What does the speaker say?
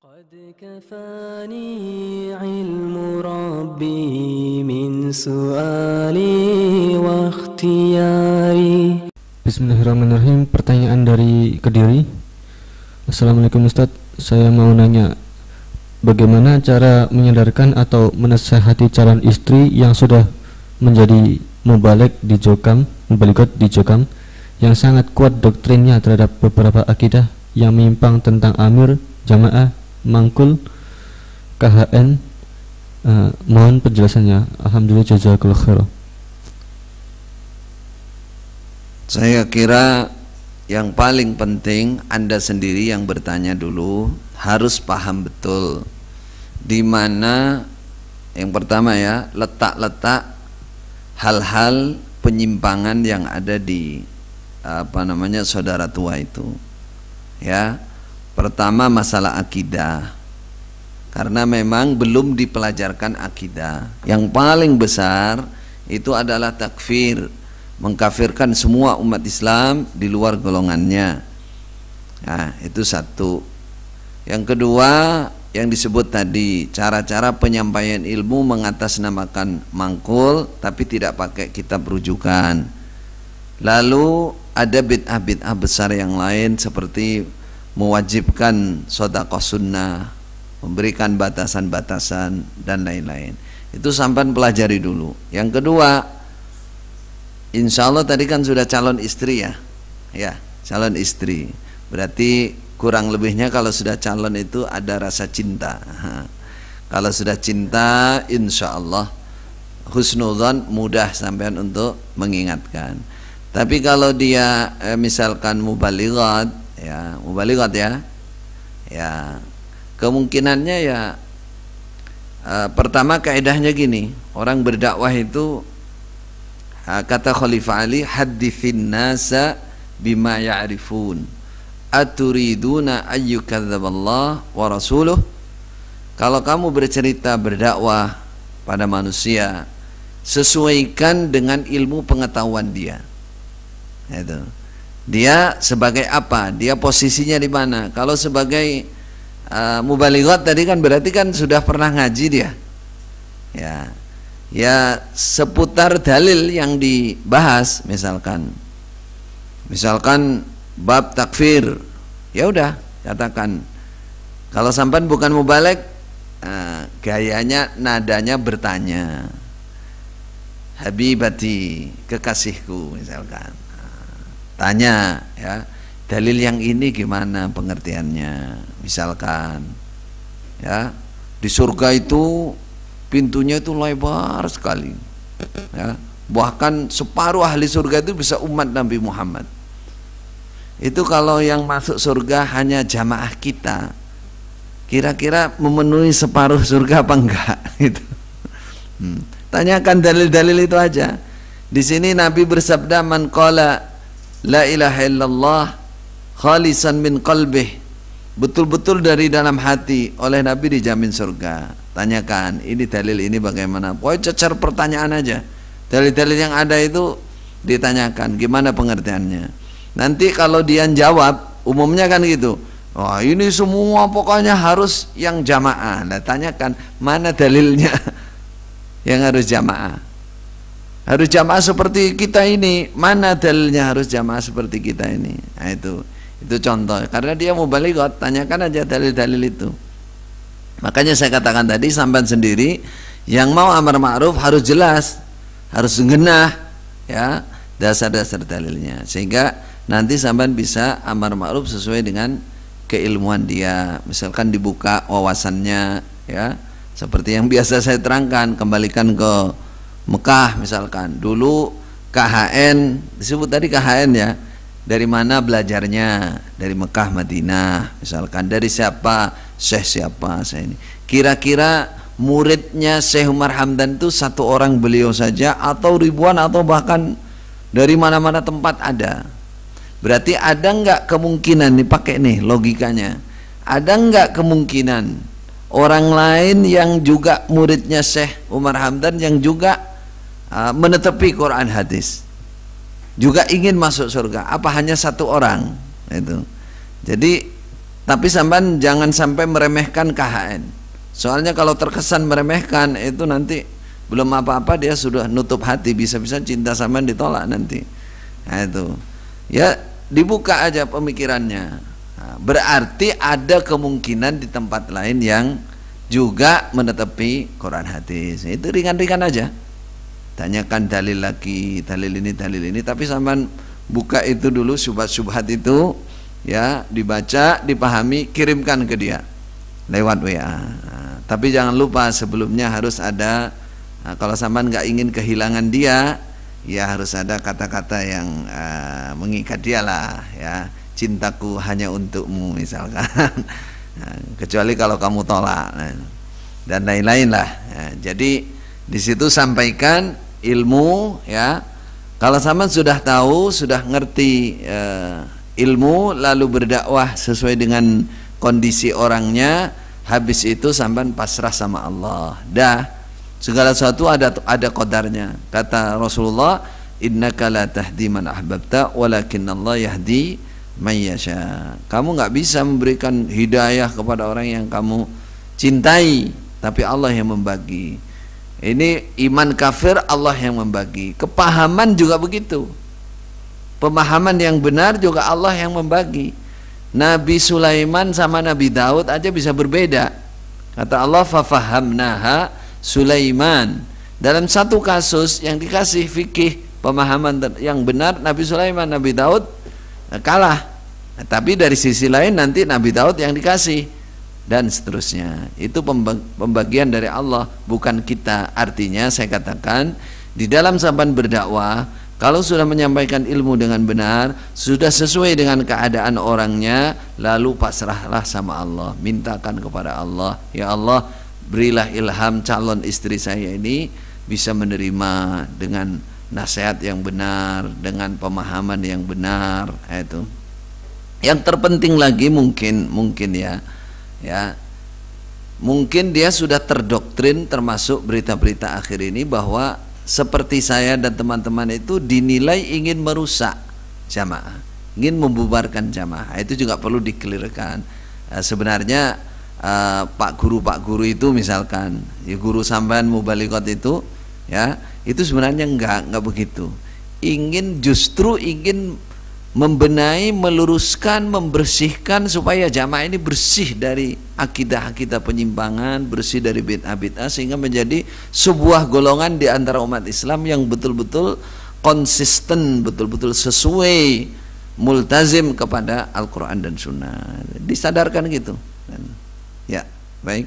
قد كفاني علم ربي من سؤالي واختياري. Bismillahirrahmanirrahim. Pertanyaan dari Kediri. Assalamualaikum Ustadz, saya mau nanya, bagaimana cara menyadarkan atau menasehati calon istri yang sudah menjadi mubalik di Jokam yang sangat kuat doktrinnya terhadap beberapa akidah yang menyimpang tentang amir, jamaah, mangkul, KHN. Mohon penjelasannya. Alhamdulillah, jazakallahu khairan. Saya kira yang paling penting Anda sendiri yang bertanya dulu harus paham betul di mana yang pertama ya, letak-letak hal-hal penyimpangan yang ada di saudara tua itu. Ya. Pertama masalah akidah. Karena memang belum dipelajarkan akidah. Yang paling besar itu adalah takfir, mengkafirkan semua umat Islam di luar golongannya. Nah, itu satu. Yang kedua, yang disebut tadi, cara-cara penyampaian ilmu mengatasnamakan mangkul tapi tidak pakai kitab rujukan. Lalu ada bid'ah-bid'ah besar yang lain seperti mewajibkan sedekah sunnah, memberikan batasan-batasan dan lain-lain. Itu sampean pelajari dulu. Yang kedua, insya Allah tadi kan sudah calon istri ya, calon istri. Berarti kurang lebihnya kalau sudah calon itu ada rasa cinta. Kalau sudah cinta, insya Allah husnudzon, mudah sampean untuk mengingatkan. Tapi kalau dia misalkan mubalighat ya, kemungkinannya ya pertama kaidahnya gini, orang berdakwah itu kata Khalifah Ali, haddithin nasa bima ya'rifun aturiduna ayyukadzaballah wa rasuluh. Kalau kamu bercerita berdakwah pada manusia, sesuaikan dengan ilmu pengetahuan dia. Itu. Dia sebagai apa? Dia posisinya di mana? Kalau sebagai mubalighat tadi kan berarti kan sudah pernah ngaji dia. Ya seputar dalil yang dibahas, misalkan bab takfir, ya udah katakan. Kalau sampan bukan mubaligh, gayanya nadanya bertanya, habibati, kekasihku, misalkan. Tanya ya, dalil yang ini gimana pengertiannya, misalkan ya, di surga itu pintunya itu lebar sekali ya, bahkan separuh ahli surga itu bisa umat Nabi Muhammad. Itu kalau yang masuk surga hanya jamaah kita, kira-kira memenuhi separuh surga apa enggak gitu. Tanyakan dalil-dalil itu aja. Di sini Nabi bersabda, man qala la ilaha illallah khalisan min qalbih, betul-betul dari dalam hati, oleh Nabi dijamin surga. Tanyakan ini dalil ini bagaimana, pokoknya cecer pertanyaan aja. Dalil-dalil yang ada itu ditanyakan gimana pengertiannya. Nanti kalau dia jawab, umumnya kan gitu, wah ini semua pokoknya harus yang jamaah. Nah tanyakan mana dalilnya yang harus jamaah. Harus jamaah seperti kita ini, mana dalilnya harus jamaah seperti kita ini. Nah itu contoh. Karena dia mau balighat, tanyakan aja dalil-dalil itu. Makanya saya katakan tadi, sampean sendiri yang mau amar ma'ruf harus jelas, harus genah ya dasar-dasar dalilnya, sehingga nanti sampean bisa amar ma'ruf sesuai dengan keilmuan dia. Misalkan dibuka wawasannya ya, seperti yang biasa saya terangkan, kembalikan ke Mekah misalkan. Dulu KHN, disebut tadi KHN ya, dari mana belajarnya? Dari Mekah, Madinah misalkan. Dari siapa? Syekh siapa? Saya ini. Kira-kira muridnya Syekh Umar Hamdan itu satu orang beliau saja atau ribuan atau bahkan dari mana-mana tempat ada? Berarti ada nggak kemungkinan, nih pakai nih logikanya, ada nggak kemungkinan orang lain yang juga muridnya Syekh Umar Hamdan yang juga menetepi Quran hadis juga ingin masuk surga? Apa hanya satu orang? Itu. Jadi Tapi sampean jangan sampai meremehkan KHN. Soalnya kalau terkesan meremehkan itu nanti belum apa-apa dia sudah nutup hati, bisa-bisa cinta sampean ditolak nanti. Nah itu. Ya dibuka aja pemikirannya. Nah, berarti ada kemungkinan di tempat lain yang juga menetepi Quran hadis. Itu ringan-ringan aja. Tanyakan dalil lagi, dalil ini, tapi sampean buka itu dulu syubhat-syubhat itu, ya, dibaca, dipahami, kirimkan ke dia lewat WA. Nah, tapi jangan lupa sebelumnya harus ada, nah, kalau sampean nggak ingin kehilangan dia, ya harus ada kata-kata yang mengikat dia lah, ya, cintaku hanya untukmu misalkan. Nah, kecuali kalau kamu tolak, nah, dan lain-lain lah. Nah, jadi di situ sampaikan ilmu, ya. Kalau sampean sudah tahu, sudah ngerti ilmu, lalu berdakwah sesuai dengan kondisi orangnya, habis itu sampean pasrah sama Allah. Dah, segala sesuatu ada qadarnya. Kata Rasulullah, innaka la tahdi man ahbabta walakinallah yahdi man yasha. Kamu nggak bisa memberikan hidayah kepada orang yang kamu cintai, tapi Allah yang membagi. Ini iman kafir, Allah yang membagi. Kepahaman juga begitu. Pemahaman yang benar juga Allah yang membagi. Nabi Sulaiman sama Nabi Daud aja bisa berbeda. Kata Allah, fafahamnaha Sulaiman. Dalam satu kasus yang dikasih fikih pemahaman yang benar, Nabi Sulaiman, Nabi Daud kalah. Nah, tapi dari sisi lain nanti Nabi Daud yang dikasih, dan seterusnya. Itu pembagian dari Allah, bukan kita. Artinya saya katakan, di dalam sampan berdakwah, kalau sudah menyampaikan ilmu dengan benar, sudah sesuai dengan keadaan orangnya, lalu pasrahlah sama Allah, mintakan kepada Allah, ya Allah, berilah ilham calon istri saya ini bisa menerima dengan nasihat yang benar, dengan pemahaman yang benar. Itu yang terpenting lagi, mungkin ya mungkin dia sudah terdoktrin, termasuk berita-berita akhir ini, bahwa seperti saya dan teman-teman itu dinilai ingin merusak jamaah, ingin membubarkan jamaah. Itu juga perlu dikelirkan. Sebenarnya pak guru itu misalkan, ya, guru sampean mubalikot itu, ya, itu sebenarnya enggak begitu. Justru ingin membenahi, meluruskan, membersihkan supaya jamaah ini bersih dari akidah-akidah penyimpangan, bersih dari bid'ah-bid'ah, sehingga menjadi sebuah golongan di antara umat Islam yang betul-betul konsisten, betul-betul sesuai, multazim kepada Al-Quran dan Sunnah. Disadarkan gitu. Ya, baik.